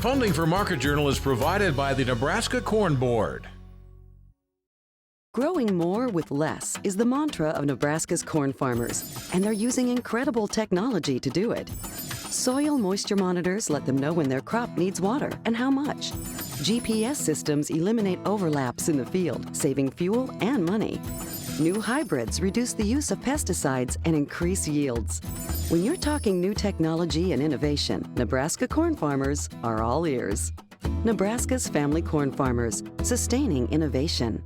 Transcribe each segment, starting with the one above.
Funding for Market Journal is provided by the Nebraska Corn Board. Growing more with less is the mantra of Nebraska's corn farmers, and they're using incredible technology to do it. Soil moisture monitors let them know when their crop needs water and how much. GPS systems eliminate overlaps in the field, saving fuel and money. New hybrids reduce the use of pesticides and increase yields. When you're talking new technology and innovation, Nebraska corn farmers are all ears. Nebraska's family corn farmers, sustaining innovation.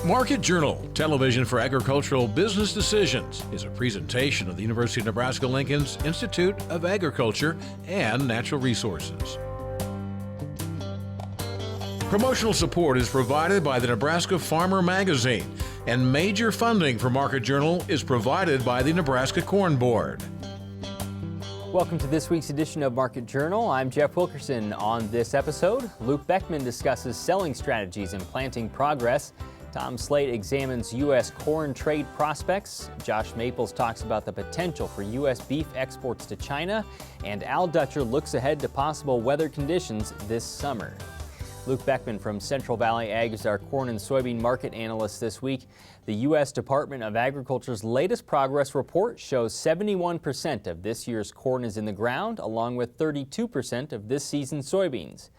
Market Journal, television for agricultural business decisions, is a presentation of the University of Nebraska-Lincoln's Institute of Agriculture and Natural Resources. Promotional support is provided by the Nebraska Farmer Magazine, and major funding for Market Journal is provided by the Nebraska Corn Board. Welcome to this week's edition of Market Journal. I'm Jeff Wilkerson. On this episode, Luke Beckman discusses selling strategies and planting progress. Tom Sleight examines U.S. corn trade prospects. Josh Maples talks about the potential for U.S. beef exports to China. And Al Dutcher looks ahead to possible weather conditions this summer. Luke Beckman from Central Valley Ag is our corn and soybean market analyst this week. The U.S. Department of Agriculture's latest progress report shows 71% of this year's corn is in the ground, along with 32% of this season's soybeans.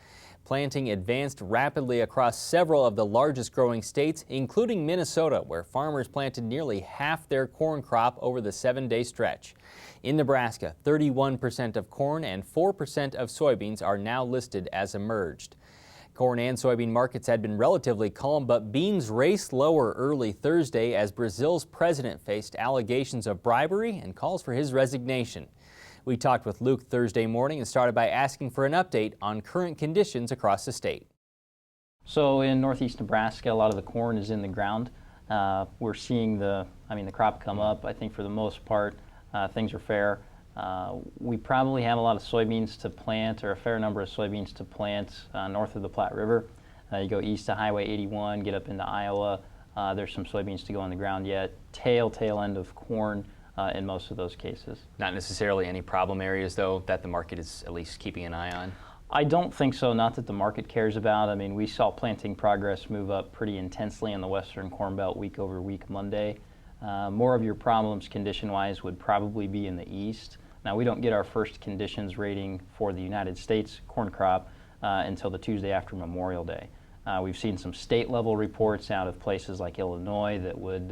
Planting advanced rapidly across several of the largest growing states, including Minnesota, where farmers planted nearly half their corn crop over the 7-day stretch. In Nebraska, 31% of corn and 4% of soybeans are now listed as emerged. Corn and soybean markets had been relatively calm, but beans raced lower early Thursday as Brazil's president faced allegations of bribery and calls for his resignation. We talked with Luke Thursday morning and started by asking for an update on current conditions across the state. So in northeast Nebraska, a lot of the corn is in the ground. We're seeing the crop come up. I think for the most part, things are fair. We probably have a lot of soybeans to plant, or a fair number of soybeans to plant north of the Platte River. You go east to Highway 81, get up into Iowa. There's some soybeans to go on the ground yet. Tail end of corn. In most of those cases. Not necessarily any problem areas, though, that the market is at least keeping an eye on? I don't think so, not that the market cares about. I mean, we saw planting progress move up pretty intensely in the Western Corn Belt week over week Monday. More of your problems condition-wise would probably be in the east. Now, we don't get our first conditions rating for the United States corn crop until the Tuesday after Memorial Day. We've seen some state-level reports out of places like Illinois that would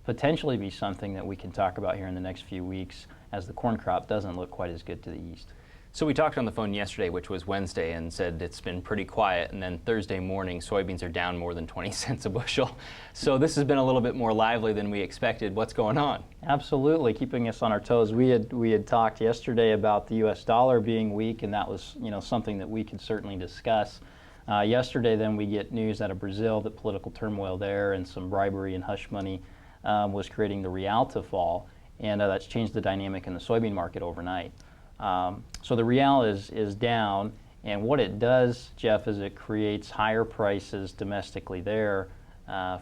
potentially be something that we can talk about here in the next few weeks as the corn crop doesn't look quite as good to the east. So we talked on the phone yesterday, which was Wednesday, and said it's been pretty quiet, and then Thursday morning soybeans are down more than 20 cents a bushel. So this has been a little bit more lively than we expected. What's going on? Absolutely, keeping us on our toes. We had talked yesterday about the U.S. dollar being weak, and that was something that we could certainly discuss. Yesterday then we get news out of Brazil that political turmoil there and some bribery and hush money was creating the real to fall, and that's changed the dynamic in the soybean market overnight. So the real is down, and what it does, Jeff, is it creates higher prices domestically there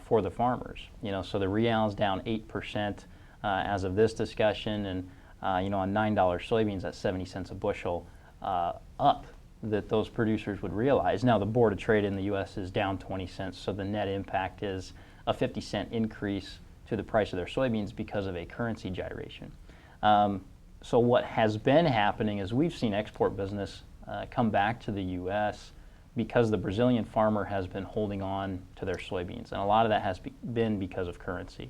for the farmers. So the real is down 8% as of this discussion, and on $9 soybeans, that's 70 cents a bushel up that those producers would realize. Now the Board of Trade in the U.S. is down 20 cents, so the net impact is a 50-cent increase to the price of their soybeans because of a currency gyration. So what has been happening is we've seen export business come back to the U.S. because the Brazilian farmer has been holding on to their soybeans, and a lot of that has been because of currency.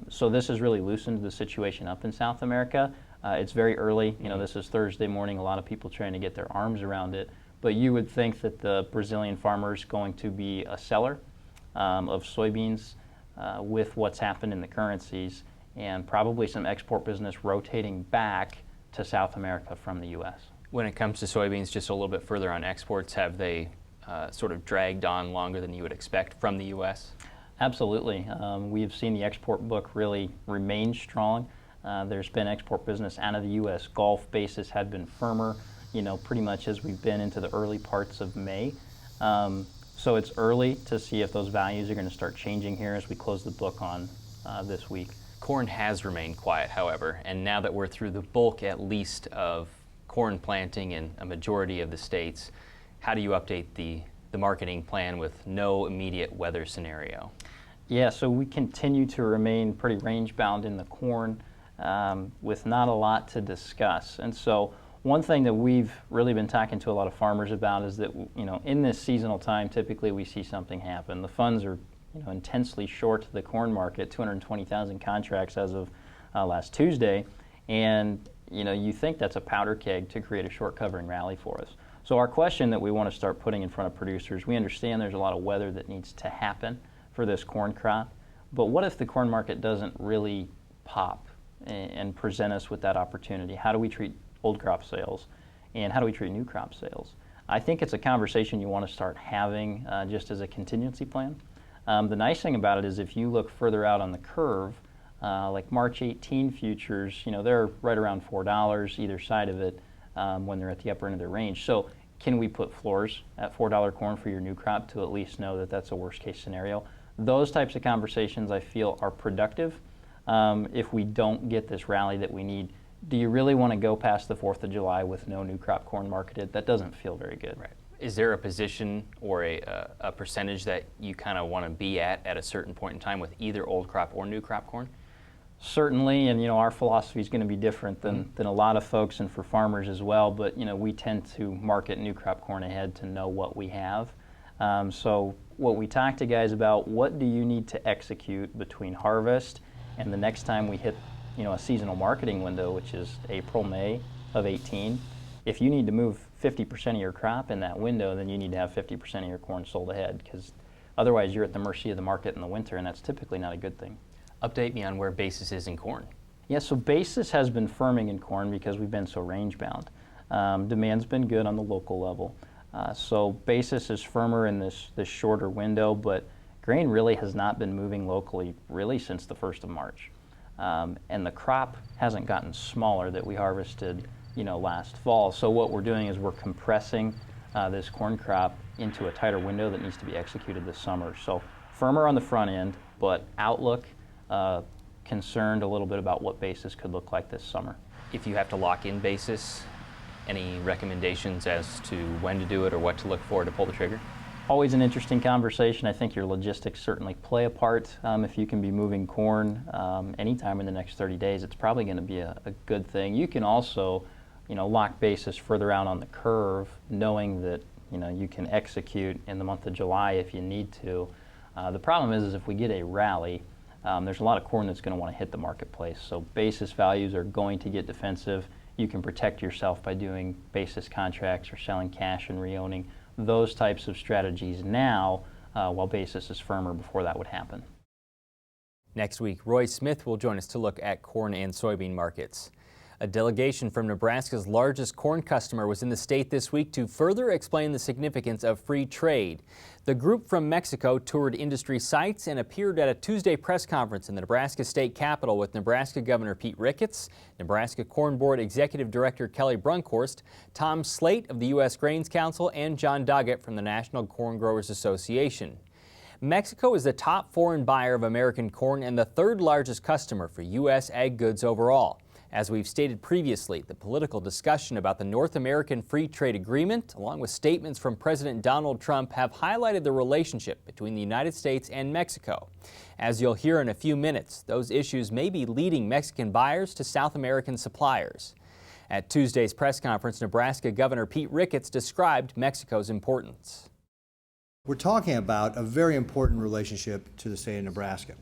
So this has really loosened the situation up in South America. It's very early. This is Thursday morning. A lot of people trying to get their arms around it, but you would think that the Brazilian farmer is going to be a seller of soybeans with what's happened in the currencies, and probably some export business rotating back to South America from the U.S. When it comes to soybeans, just a little bit further on exports, have they sort of dragged on longer than you would expect from the U.S.? Absolutely. We have seen the export book really remain strong. There's been export business out of the U.S. Gulf basis had been firmer. pretty much as we've been into the early parts of May. So it's early to see if those values are going to start changing here as we close the book on this week. Corn has remained quiet, however, and now that we're through the bulk, at least, of corn planting in a majority of the states, how do you update the marketing plan with no immediate weather scenario? Yeah, so we continue to remain pretty range-bound in the corn with not a lot to discuss. And so one thing that we've really been talking to a lot of farmers about is that, in this seasonal time, typically we see something happen. The funds are, intensely short the corn market, 220,000 contracts as of last Tuesday. And, you think that's a powder keg to create a short covering rally for us. So our question that we want to start putting in front of producers, we understand there's a lot of weather that needs to happen for this corn crop, but what if the corn market doesn't really pop and present us with that opportunity? How do we treat old crop sales, and how do we treat new crop sales? I think it's a conversation you want to start having just as a contingency plan. The nice thing about it is if you look further out on the curve, like March 18 futures, they're right around $4 either side of it when they're at the upper end of their range. So can we put floors at $4 corn for your new crop to at least know that that's a worst case scenario? Those types of conversations I feel are productive if we don't get this rally that we need. Do you really want to go past the 4th of July with no new crop corn marketed? That doesn't feel very good. Right. Is there a position or a percentage that you kind of want to be at a certain point in time with either old crop or new crop corn? Certainly, and our philosophy is going to be different than a lot of folks and for farmers as well, but we tend to market new crop corn ahead to know what we have. So what we talk to guys about, what do you need to execute between harvest and the next time we hit a seasonal marketing window, which is April, May of 18. If you need to move 50% of your crop in that window, then you need to have 50% of your corn sold ahead, because otherwise you're at the mercy of the market in the winter, and that's typically not a good thing. Update me on where basis is in corn. Yeah, so basis has been firming in corn because we've been so range bound. Demand's been good on the local level. So basis is firmer in this shorter window, but grain really has not been moving locally really since the 1st of March. And the crop hasn't gotten smaller that we harvested last fall. So what we're doing is we're compressing this corn crop into a tighter window that needs to be executed this summer. So firmer on the front end, but outlook concerned a little bit about what basis could look like this summer. If you have to lock in basis, any recommendations as to when to do it or what to look for to pull the trigger? Always an interesting conversation. I think your logistics certainly play a part. If you can be moving corn anytime in the next 30 days, it's probably going to be a good thing. You can also, lock basis further out on the curve, knowing that, you can execute in the month of July if you need to. The problem is if we get a rally, there's a lot of corn that's going to want to hit the marketplace. So basis values are going to get defensive. You can protect yourself by doing basis contracts or selling cash and reowning. Those types of strategies now, while basis is firmer before that would happen. Next week, Roy Smith will join us to look at corn and soybean markets. A delegation from Nebraska's largest corn customer was in the state this week to further explain the significance of free trade. The group from Mexico toured industry sites and appeared at a Tuesday press conference in the Nebraska state capitol with Nebraska Governor Pete Ricketts, Nebraska Corn Board Executive Director Kelly Brunkhorst, Tom Sleight of the U.S. Grains Council, and John Doggett from the National Corn Growers Association. Mexico is the top foreign buyer of American corn and the third largest customer for U.S. ag goods overall. As we've stated previously, the political discussion about the North American Free Trade Agreement, along with statements from President Donald Trump, have highlighted the relationship between the United States and Mexico. As you'll hear in a few minutes, those issues may be leading Mexican buyers to South American suppliers. At Tuesday's press conference, Nebraska Governor Pete Ricketts described Mexico's importance. We're talking about a very important relationship to the state of Nebraska.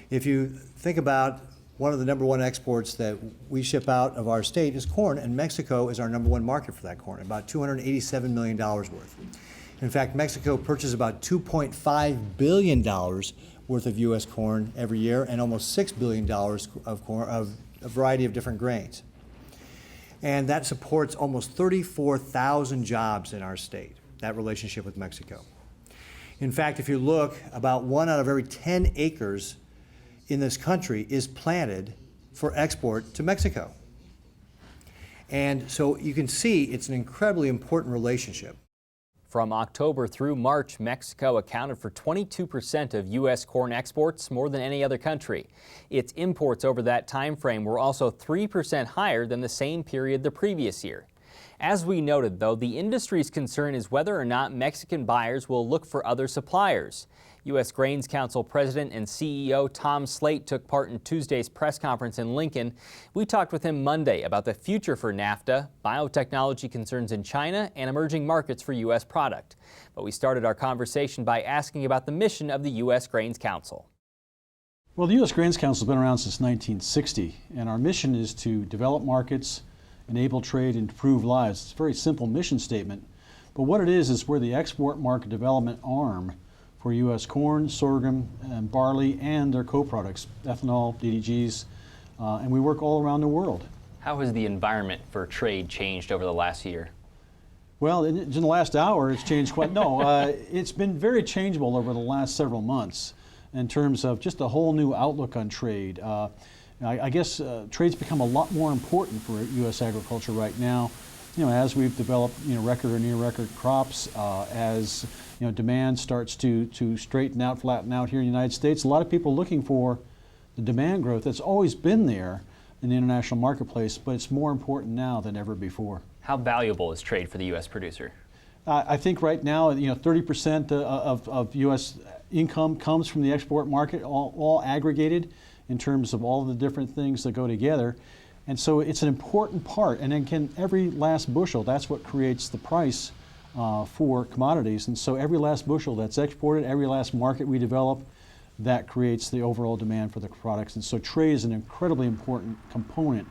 If you think about one of the number one exports that we ship out of our state is corn, and Mexico is our number one market for that corn, about $287 million worth. In fact, Mexico purchases about $2.5 billion worth of U.S. corn every year and almost $6 billion of corn of a variety of different grains. And that supports almost 34,000 jobs in our state, that relationship with Mexico. In fact, if you look, about 1 out of every 10 acres in this country is planted for export to Mexico. And so you can see it's an incredibly important relationship. From October through March, Mexico accounted for 22% of U.S. corn exports, more than any other country. Its imports over that time frame were also 3% higher than the same period the previous year. As we noted, though, the industry's concern is whether or not Mexican buyers will look for other suppliers. U.S. Grains Council President and CEO Tom Sleight took part in Tuesday's press conference in Lincoln. We talked with him Monday about the future for NAFTA, biotechnology concerns in China, and emerging markets for U.S. product. But we started our conversation by asking about the mission of the U.S. Grains Council. Well, the U.S. Grains Council has been around since 1960, and our mission is to develop markets, enable trade, and improve lives. It's a very simple mission statement, but what it is we're the export market development arm for U.S. corn, sorghum, and barley, and their co-products, ethanol, DDGs, and we work all around the world. How has the environment for trade changed over the last year? Well, in the last hour, it's changed quite. It's been very changeable over the last several months in terms of just a whole new outlook on trade. I guess trade's become a lot more important for U.S. agriculture right now. As we've developed, record or near record crops, as demand starts to straighten out, flatten out here in the United States, a lot of people are looking for the demand growth that's always been there in the international marketplace, but it's more important now than ever before. How valuable is trade for the U.S. producer? I think right now, 30% of U.S. income comes from the export market, all aggregated in terms of all the different things that go together. And so it's an important part. And again, every last bushel, that's what creates the price for commodities. And so every last bushel that's exported, every last market we develop, that creates the overall demand for the products. And so trade is an incredibly important component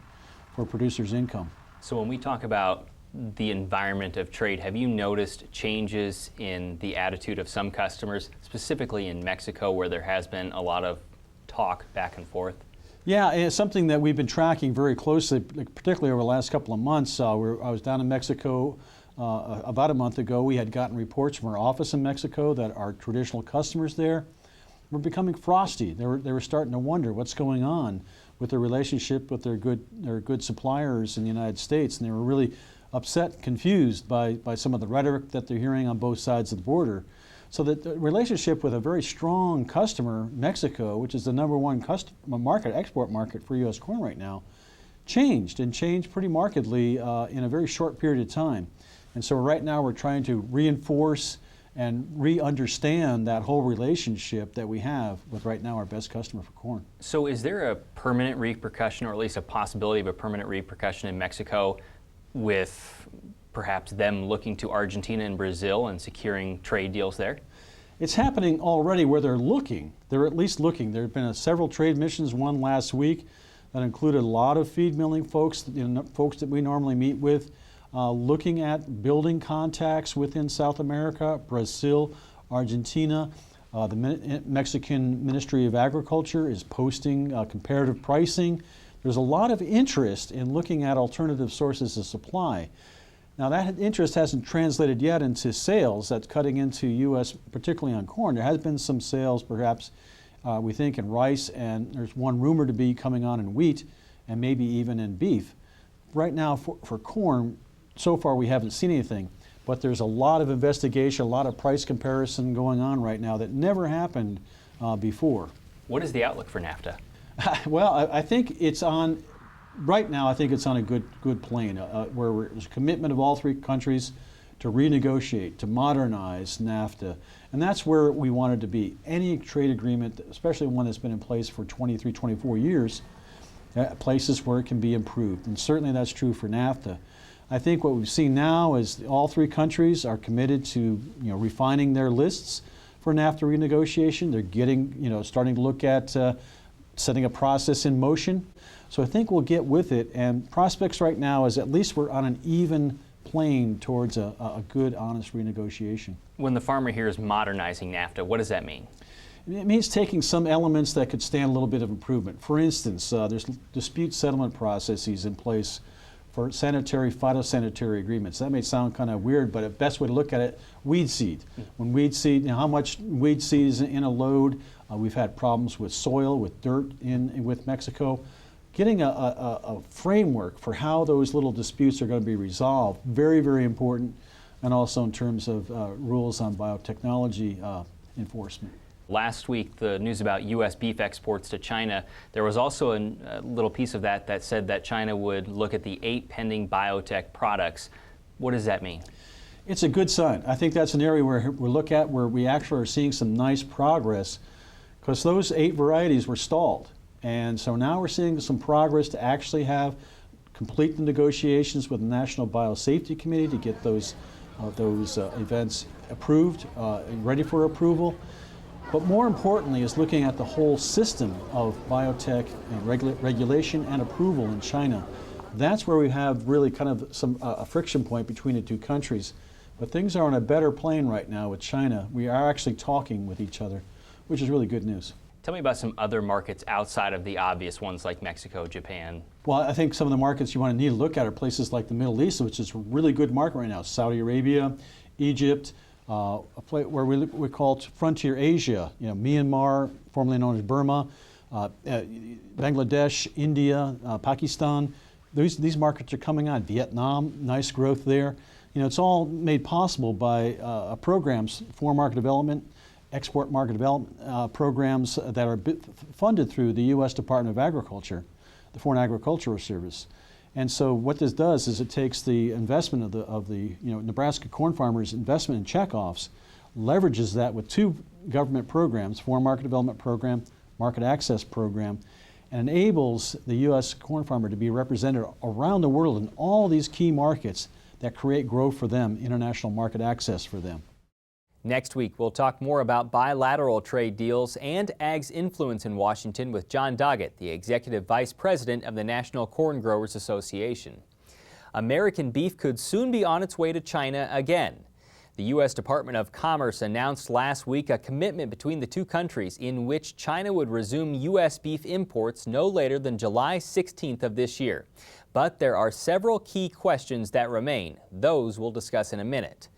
for producers' income. So when we talk about the environment of trade, have you noticed changes in the attitude of some customers, specifically in Mexico, where there has been a lot of talk back and forth? Yeah, it's something that we've been tracking very closely, particularly over the last couple of months. I was down in Mexico about a month ago. We had gotten reports from our office in Mexico that our traditional customers there were becoming frosty. They were starting to wonder what's going on with their relationship with their good suppliers in the United States, and they were really upset, confused by some of the rhetoric that they're hearing on both sides of the border. So that the relationship with a very strong customer, Mexico, which is the #1 export market for U.S. corn right now, changed pretty markedly in a very short period of time. And so right now we're trying to reinforce and re-understand that whole relationship that we have with right now our best customer for corn. So is there a permanent repercussion, or at least a possibility of a permanent repercussion in Mexico with perhaps them looking to Argentina and Brazil and securing trade deals there? It's happening already where they're looking. They're at least looking. There have been several trade missions, one last week, that included a lot of feed milling folks, folks that we normally meet with, looking at building contacts within South America, Brazil, Argentina. The Mexican Ministry of Agriculture is posting comparative pricing. There's a lot of interest in looking at alternative sources of supply. Now that interest hasn't translated yet into sales that's cutting into U.S., particularly on corn. There has been some sales perhaps, we think, in rice, and there's one rumor to be coming on in wheat and maybe even in beef. Right now for corn, so far we haven't seen anything, but there's a lot of investigation, a lot of price comparison going on right now that never happened before. What is the outlook for NAFTA? Well, I think it's on, right now I think it's on a good plane where there's a commitment of all three countries to renegotiate, to modernize NAFTA. And that's where we wanted to be. Any trade agreement, especially one that's been in place for 23, 24 years, places where it can be improved. And certainly that's true for NAFTA. I think what we've seen now is all three countries are committed to refining their lists for NAFTA renegotiation. They're getting, starting to look at setting a process in motion. So I think we'll get with it, and prospects right now is at least we're on an even plane towards a good, honest renegotiation. When the farmer hears modernizing NAFTA, what does that mean? It means taking some elements that could stand a little bit of improvement. For instance, there's dispute settlement processes in place for sanitary, phytosanitary agreements. That may sound kind of weird, but the best way to look at it, weed seed. When weed seed, how much weed seed is in a load? We've had problems with soil, with dirt with Mexico. getting a framework for how those little disputes are going to be resolved, very, very important, and also in terms of rules on biotechnology enforcement. Last week, the news about U.S. beef exports to China, there was also a little piece of that said that China would look at the 8 pending biotech products. What does that mean? It's a good sign. I think that's an area where we look at where we actually are seeing some nice progress, because those 8 varieties were stalled. And so now we're seeing some progress to actually complete the negotiations with the National Biosafety Committee to get those events approved, ready for approval. But more importantly is looking at the whole system of biotech and regulation and approval in China. That's where we have really kind of a friction point between the two countries. But things are on a better plane right now with China. We are actually talking with each other, which is really good news. Tell me about some other markets outside of the obvious ones like Mexico, Japan. Well, I think some of the markets you need to look at are places like the Middle East, which is a really good market right now. Saudi Arabia, Egypt, a place where we call it Frontier Asia, Myanmar, formerly known as Burma, Bangladesh, India, Pakistan. These markets are coming on. Vietnam, nice growth there. It's all made possible by programs for market development, export market development programs that are funded through the U.S. Department of Agriculture, the Foreign Agricultural Service. And so what this does is it takes the investment of the Nebraska corn farmers' investment in checkoffs, leverages that with 2 government programs, Foreign Market Development Program, Market Access Program, and enables the U.S. corn farmer to be represented around the world in all these key markets that create growth for them, international market access for them. Next week, we'll talk more about bilateral trade deals and ag's influence in Washington with John Doggett, the Executive Vice President of the National Corn Growers Association. American beef could soon be on its way to China again. The U.S. Department of Commerce announced last week a commitment between the two countries in which China would resume U.S. beef imports no later than July 16th of this year. But there are several key questions that remain. Those we'll discuss in a minute.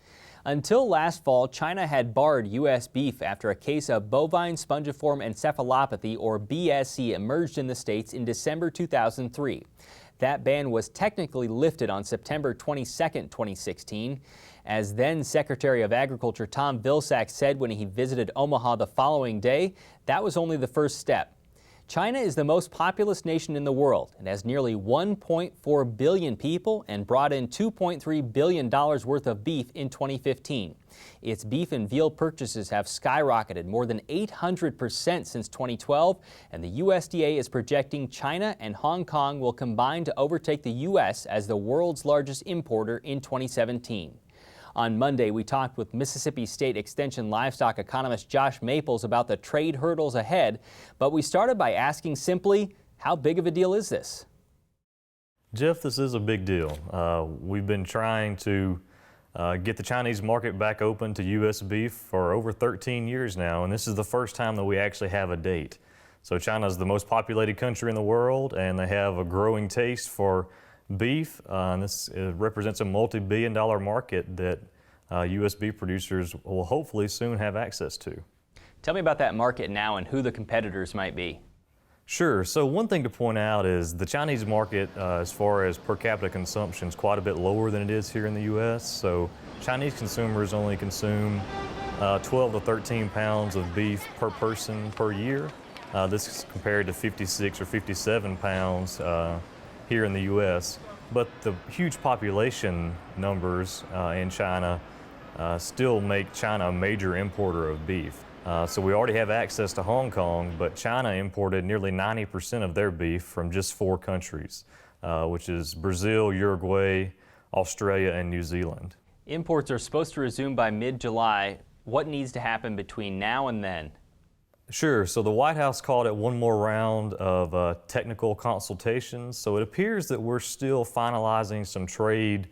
Until last fall, China had barred U.S. beef after a case of bovine spongiform encephalopathy, or BSE, emerged in the states in December 2003. That ban was technically lifted on September 22, 2016. As then Secretary of Agriculture Tom Vilsack said when he visited Omaha the following day, that was only the first step. China is the most populous nation in the world. It has nearly 1.4 billion people and brought in $2.3 billion worth of beef in 2015. Its beef and veal purchases have skyrocketed more than 800% since 2012, and the USDA is projecting China and Hong Kong will combine to overtake the U.S. as the world's largest importer in 2017. On Monday, we talked with Mississippi State Extension livestock economist Josh Maples about the trade hurdles ahead, but we started by asking simply, how big of a deal is this? Jeff, this is a big deal. We've been trying to get the Chinese market back open to U.S. beef for over 13 years now, and this is the first time that we actually have a date. So China is the most populated country in the world, and they have a growing taste for beef, and this represents a multi-billion-dollar market that U.S. beef producers will hopefully soon have access to. Tell me about that market now and who the competitors might be. Sure. So one thing to point out is the Chinese market, as far as per capita consumption, is quite a bit lower than it is here in the U.S. So Chinese consumers only consume 12 to 13 pounds of beef per person per year. This is compared to 56 or 57 pounds here in the U.S. But the huge population numbers in China still make China a major importer of beef. So we already have access to Hong Kong, but China imported nearly 90% of their beef from just 4 countries, which is Brazil, Uruguay, Australia, and New Zealand. Imports are supposed to resume by mid-July. What needs to happen between now and then? Sure. So the White House called it one more round of technical consultations. So it appears that we're still finalizing some trade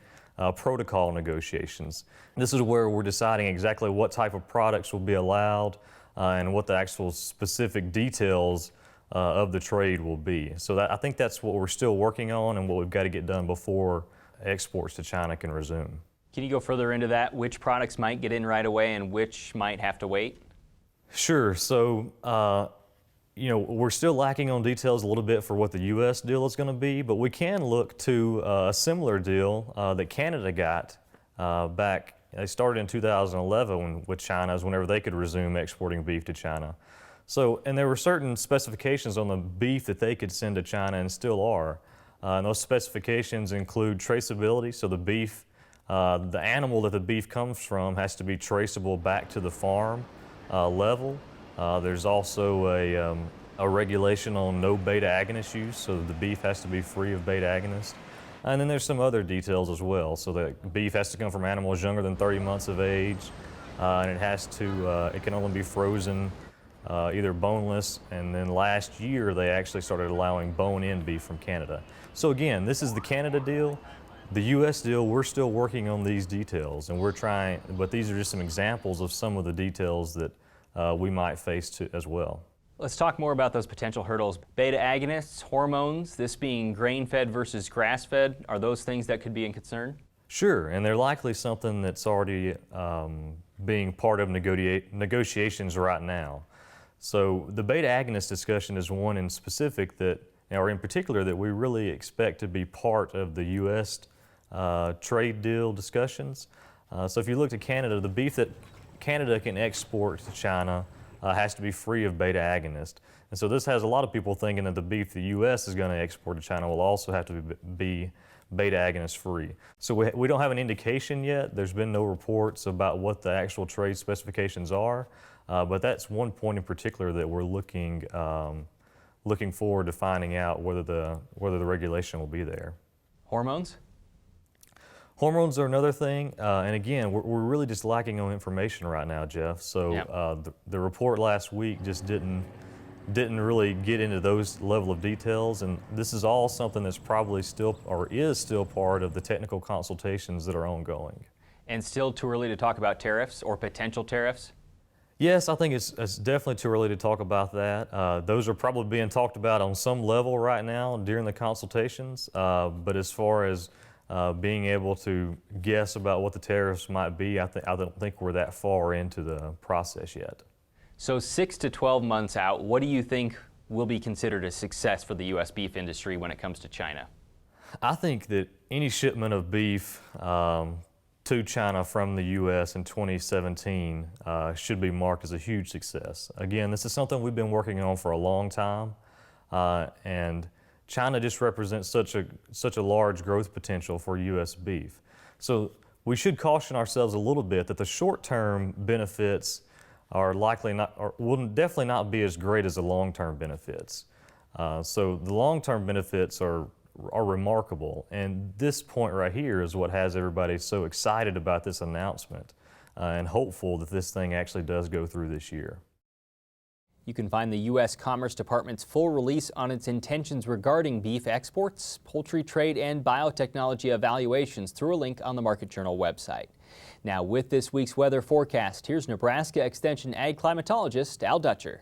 protocol negotiations. This is where we're deciding exactly what type of products will be allowed and what the actual specific details of the trade will be. So I think that's what we're still working on and what we've got to get done before exports to China can resume. Can you go further into that? Which products might get in right away and which might have to wait? Sure. So, we're still lacking on details a little bit for what the U.S. deal is going to be, but we can look to a similar deal that Canada got back. They started in 2011 with China, is whenever they could resume exporting beef to China. So, and there were certain specifications on the beef that they could send to China and still are. And those specifications include traceability, so the beef, the animal that the beef comes from has to be traceable back to the farm level. There's also a regulation on no beta agonist use, so the beef has to be free of beta agonist. And then there's some other details as well. So the beef has to come from animals younger than 30 months of age, and it can only be frozen either boneless. And then last year they actually started allowing bone-in beef from Canada. So again, this is the Canada deal. The U.S. deal, we're still working on these details, and we're trying, but these are just some examples of some of the details that we might face as well. Let's talk more about those potential hurdles. Beta agonists, hormones, this being grain-fed versus grass-fed, are those things that could be in concern? Sure, and they're likely something that's already being part of negotiations right now. So the beta agonist discussion is one in specific that, or in particular, that we really expect to be part of the U.S. Trade deal discussions. So if you look at Canada, the beef that Canada can export to China has to be free of beta agonist. And so this has a lot of people thinking that the beef the U.S. is going to export to China will also have to be beta agonist free. So we don't have an indication yet. There's been no reports about what the actual trade specifications are, but that's one point in particular that we're looking forward to finding out whether the regulation will be there. Hormones? Hormones are another thing, and again, we're really just lacking on information right now, Jeff. So Yep. The report last week just didn't really get into those level of details, and this is all something that's probably still, or is still part of the technical consultations that are ongoing. And still too early to talk about tariffs or potential tariffs? Yes, I think it's definitely too early to talk about that. Those are probably being talked about on some level right now during the consultations, but as far as being able to guess about what the tariffs might be, I don't think we're that far into the process yet. So 6 to 12 months out, what do you think will be considered a success for the U.S. beef industry when it comes to China? I think that any shipment of beef to China from the U.S. in 2017 should be marked as a huge success. Again, this is something we've been working on for a long time, and China just represents such a large growth potential for U.S. beef. So we should caution ourselves a little bit that the short-term benefits are likely not, or will definitely not be as great as the long-term benefits. So the long-term benefits are remarkable, and this point right here is what has everybody so excited about this announcement and hopeful that this thing actually does go through this year. You can find the U.S. Commerce Department's full release on its intentions regarding beef exports, poultry trade, and biotechnology evaluations through a link on the Market Journal website. Now, with this week's weather forecast, here's Nebraska Extension Ag climatologist Al Dutcher.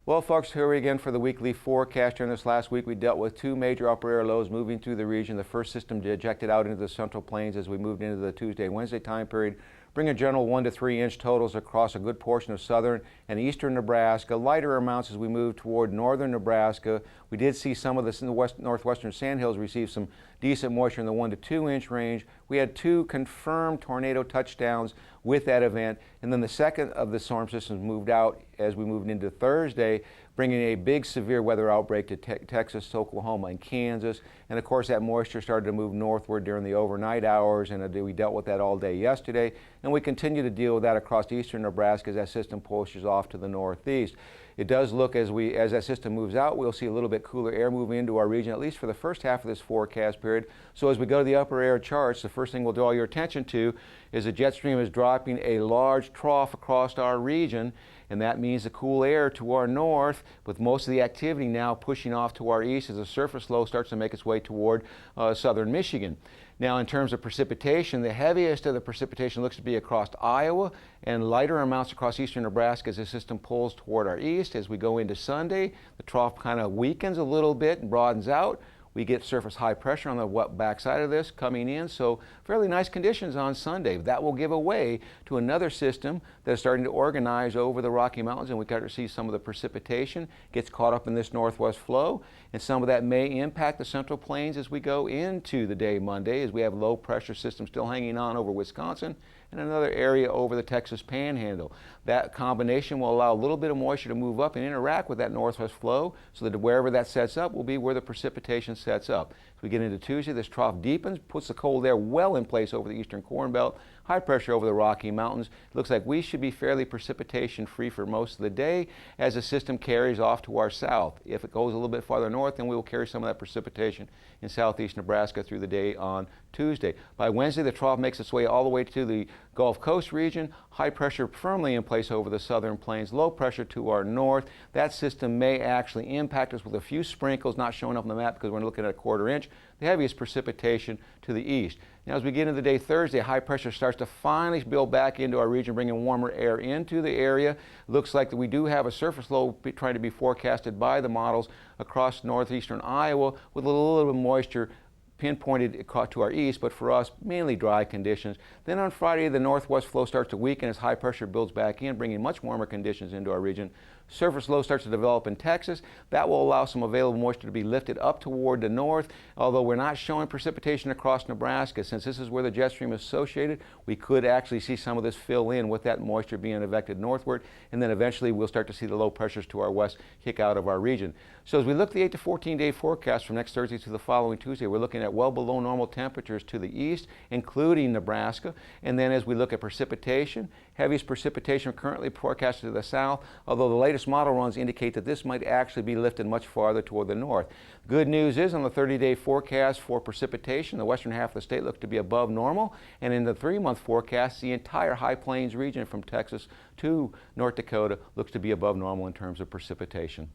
Well, folks, here we again for the weekly forecast. During this last week, we dealt with two major upper air lows moving through the region. The first system ejected out into the Central Plains as we moved into the Tuesday, Wednesday time period, bringing general 1 to 3 inch totals across a good portion of southern and eastern Nebraska. Lighter amounts as we move toward northern Nebraska. We did see some of this in the northwestern sandhills receive some decent moisture in the 1 to 2 inch range. We had 2 confirmed tornado touchdowns with that event, and then the second of the storm systems moved out as we moved into Thursday, bringing a big severe weather outbreak to Texas, Oklahoma, and Kansas. And of course that moisture started to move northward during the overnight hours, and we dealt with that all day yesterday. And we continue to deal with that across eastern Nebraska as that system pushes off to the northeast. It does look as that system moves out, we'll see a little bit cooler air moving into our region, at least for the first half of this forecast period. So as we go to the upper air charts, the first thing we'll draw your attention to is the jet stream is dropping a large trough across our region, and that means the cool air to our north, with most of the activity now pushing off to our east as the surface low starts to make its way toward southern Michigan. Now, in terms of precipitation, the heaviest of the precipitation looks to be across Iowa, and lighter amounts across eastern Nebraska as the system pulls toward our east. As we go into Sunday, the trough kind of weakens a little bit and broadens out. We get surface high pressure on the wet backside of this coming in, so fairly nice conditions on Sunday. That will give way to another system that's starting to organize over the Rocky Mountains, and we start to see some of the precipitation gets caught up in this northwest flow, and some of that may impact the Central Plains as we go into the day Monday, as we have low pressure systems still hanging on over Wisconsin and another area over the Texas Panhandle. That combination will allow a little bit of moisture to move up and interact with that northwest flow, so that wherever that sets up will be where the precipitation sets up. As we get into Tuesday, this trough deepens, puts the cold air well in place over the eastern Corn Belt, high pressure over the Rocky Mountains. It looks like we should be fairly precipitation free for most of the day as the system carries off to our south. If it goes a little bit farther north, then we will carry some of that precipitation in southeast Nebraska through the day on Tuesday. By Wednesday, the trough makes its way all the way to the Gulf Coast region, high pressure firmly in place over the southern plains, low pressure to our north. That system may actually impact us with a few sprinkles, not showing up on the map because we're looking at a quarter inch. The heaviest precipitation to the east. Now, as we get into the day Thursday, high pressure starts to finally build back into our region, bringing warmer air into the area. Looks like that we do have a surface low trying to be forecasted by the models across northeastern Iowa with a little bit of moisture pinpointed to our east, but for us, mainly dry conditions. Then on Friday, the northwest flow starts to weaken as high pressure builds back in, bringing much warmer conditions into our region. Surface low starts to develop in Texas. That will allow some available moisture to be lifted up toward the north, although we're not showing precipitation across Nebraska. Since this is where the jet stream is associated, we could actually see some of this fill in with that moisture being evected northward, and then eventually we'll start to see the low pressures to our west kick out of our region. So as we look at the 8 to 14 day forecast from next Thursday to the following Tuesday, we're looking at well below normal temperatures to the east, including Nebraska. And then as we look at precipitation, heaviest precipitation currently forecasted to the south, although the latest model runs indicate that this might actually be lifted much farther toward the north. Good news is on the 30-day forecast for precipitation, the western half of the state looks to be above normal, and in the 3-month forecast, the entire High Plains region from Texas to North Dakota looks to be above normal in terms of precipitation.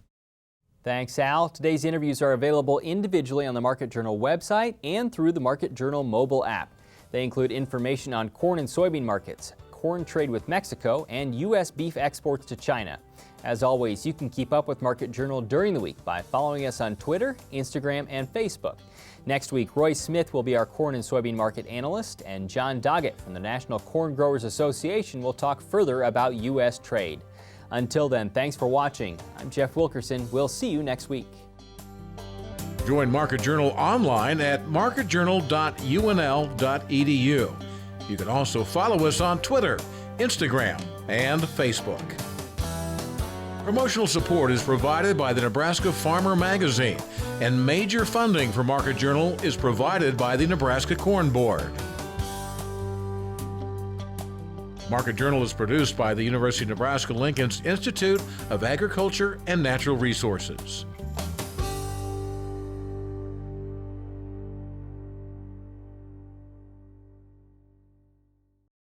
Thanks, Al. Today's interviews are available individually on the Market Journal website and through the Market Journal mobile app. They include information on corn and soybean markets, corn trade with Mexico, and U.S. beef exports to China. As always, you can keep up with Market Journal during the week by following us on Twitter, Instagram, and Facebook. Next week, Roy Smith will be our corn and soybean market analyst, and John Doggett from the National Corn Growers Association will talk further about U.S. trade. Until then, thanks for watching. I'm Jeff Wilkerson. We'll see you next week. Join Market Journal online at marketjournal.unl.edu. You can also follow us on Twitter, Instagram, and Facebook. Promotional support is provided by the Nebraska Farmer Magazine, and major funding for Market Journal is provided by the Nebraska Corn Board. Market Journal is produced by the University of Nebraska-Lincoln's Institute of Agriculture and Natural Resources.